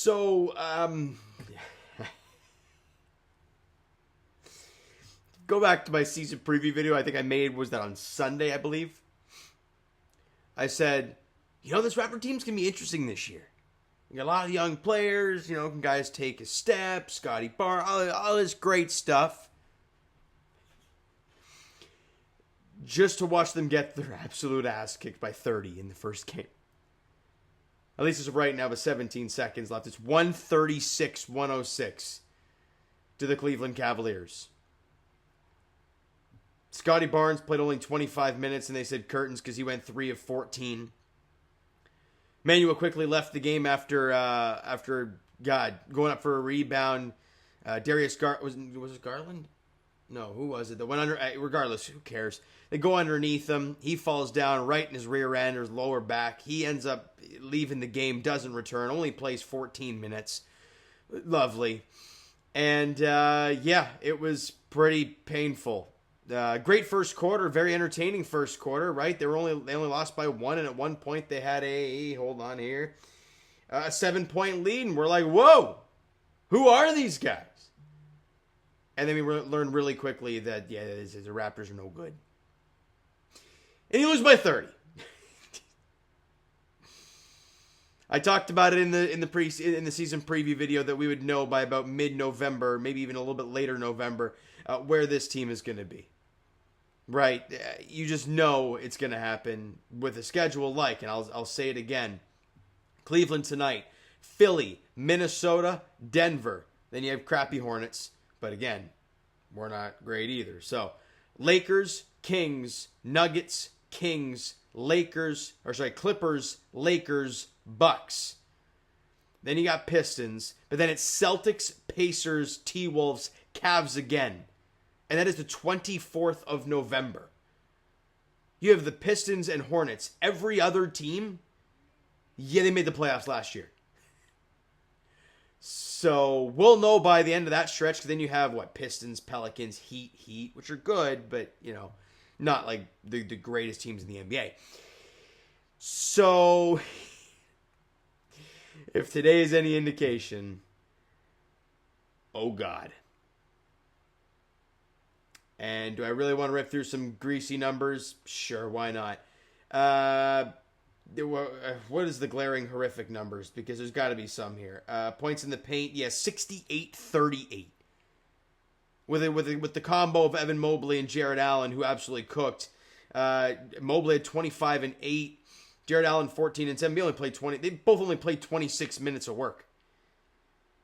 So, go back to my season preview video I think I made, was that on Sunday, I believe? I said, this Raptor team's going to be interesting this year. You got a lot of young players, can guys take a step, Scotty Barr, all this great stuff. Just to watch them get their absolute ass kicked by 30 in the first game. At least it's right now with 17 seconds left. It's 136-106 to the Cleveland Cavaliers. Scotty Barnes played only 25 minutes, and they said curtains because he went 3 of 14. Manuel quickly left the game after going up for a rebound. Darius was it Garland? No, who was it? That went under. Regardless, who cares? They go underneath him. He falls down right in his rear end or his lower back. He ends up leaving the game, doesn't return, only plays 14 minutes. Lovely. And, it was pretty painful. Great first quarter, very entertaining first quarter, right? They only lost by 1, and at one point they had a 7-point lead, and we're like, whoa, who are these guys? And then we learned really quickly that, the Raptors are no good. And you lose by 30. I talked about it in the season preview video that we would know by about mid-November, maybe even a little bit later November, where this team is going to be. Right? You just know it's going to happen with a schedule like, and I'll say it again, Cleveland tonight, Philly, Minnesota, Denver. Then you have crappy Hornets. But again, we're not great either. So, Lakers, Kings, Nuggets, Kings, Clippers, Lakers, Bucks. Then you got Pistons. But then it's Celtics, Pacers, T-Wolves, Cavs again. And that is the 24th of November. You have the Pistons and Hornets. Every other team, they made the playoffs last year. So we'll know by the end of that stretch, because then you have, Pistons, Pelicans, Heat, which are good, but, not like the greatest teams in the NBA. So, if today is any indication, oh God. And do I really want to rip through some greasy numbers? Sure, why not? What is the glaring horrific numbers? Because there's got to be some here. Points in the paint, 68-38. With the combo of Evan Mobley and Jared Allen, who absolutely cooked. Mobley had 25 and 8. Jared Allen 14 and 7. They both only played 26 minutes of work.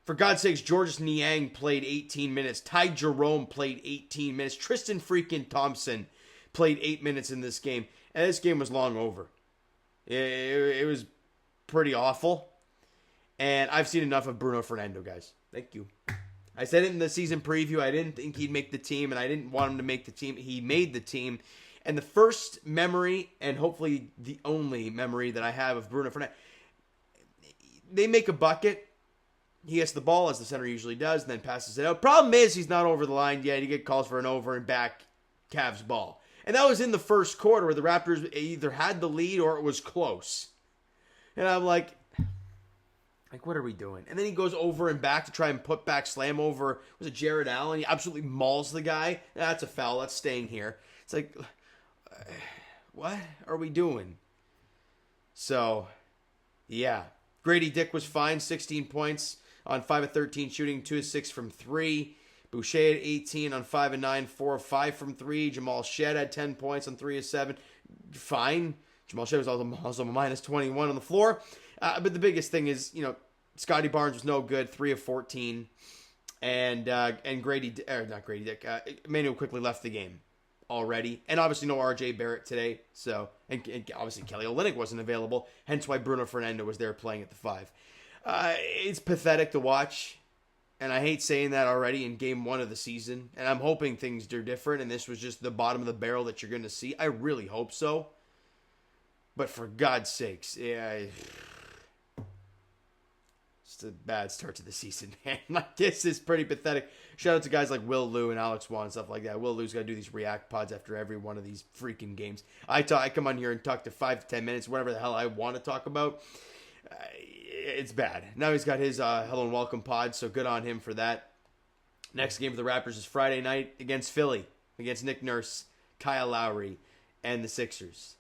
For God's sakes, Georges Niang played 18 minutes. Ty Jerome played 18 minutes. Tristan freaking Thompson played 8 minutes in this game. And this game was long over. It was pretty awful. And I've seen enough of Bruno Fernando, guys. Thank you. I said it in the season preview. I didn't think he'd make the team, and I didn't want him to make the team. He made the team. And the first memory, and hopefully the only memory that I have of Bruno Fernando, they make a bucket. He gets the ball, as the center usually does, and then passes it out. Problem is, he's not over the line yet. He gets calls for an over and back Cavs ball. And that was in the first quarter where the Raptors either had the lead or it was close. And I'm like, what are we doing? And then he goes over and back to try and put back slam over, was it Jared Allen? He absolutely mauls the guy. That's a foul. That's staying here. It's like, what are we doing? So, yeah. Grady Dick was fine, 16 points on 5 of 13 shooting, 2 of 6 from 3. Boucher at 18 on 5 of 9, 4 of 5 from 3. Jamal Shed had 10 points on 3 of 7. Fine. Jamal Shed was also minus 21 on the floor. But the biggest thing is, Scotty Barnes was no good, 3 of 14. And Emmanuel quickly left the game already. And obviously no RJ Barrett today. So, and obviously Kelly Olynyk wasn't available. Hence why Bruno Fernando was there playing at the 5. It's pathetic to watch. And I hate saying that already in game 1 of the season. And I'm hoping things are different. And this was just the bottom of the barrel that you're going to see. I really hope so. But for God's sakes, it's a bad start to the season, man. This is pretty pathetic. Shout out to guys like Will Lou and Alex Wan and stuff like that. Will Lou's got to do these react pods after every one of these freaking games. I come on here and talk to 5 to 10 minutes, whatever the hell I want to talk about. It's bad. Now he's got his hello and welcome pod, so good on him for that. Next game for the Raptors is Friday night against Philly, against Nick Nurse, Kyle Lowry, and the Sixers.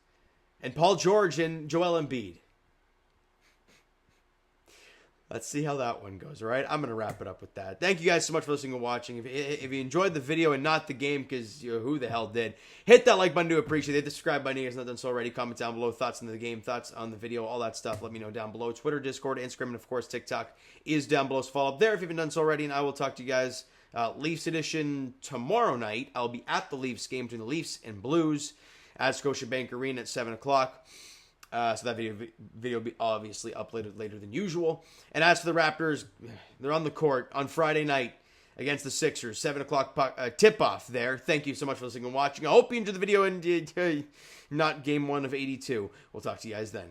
And Paul George and Joel Embiid. Let's see how that one goes, all right? I'm going to wrap it up with that. Thank you guys so much for listening and watching. If you enjoyed the video and not the game, because who the hell did, hit that like button to appreciate it. Hit the subscribe button if you guys not done so already. Comment down below thoughts on the game, thoughts on the video, all that stuff. Let me know down below. Twitter, Discord, Instagram, and of course TikTok is down below. So follow up there if you haven't done so already. And I will talk to you guys Leafs edition tomorrow night. I'll be at the Leafs game between the Leafs and Blues at Scotiabank Arena at 7 o'clock. So that video will be obviously uploaded later than usual. And as for the Raptors, they're on the court on Friday night against the Sixers. 7 o'clock tip-off there. Thank you so much for listening and watching. I hope you enjoyed the video and not game 1 of 82. We'll talk to you guys then.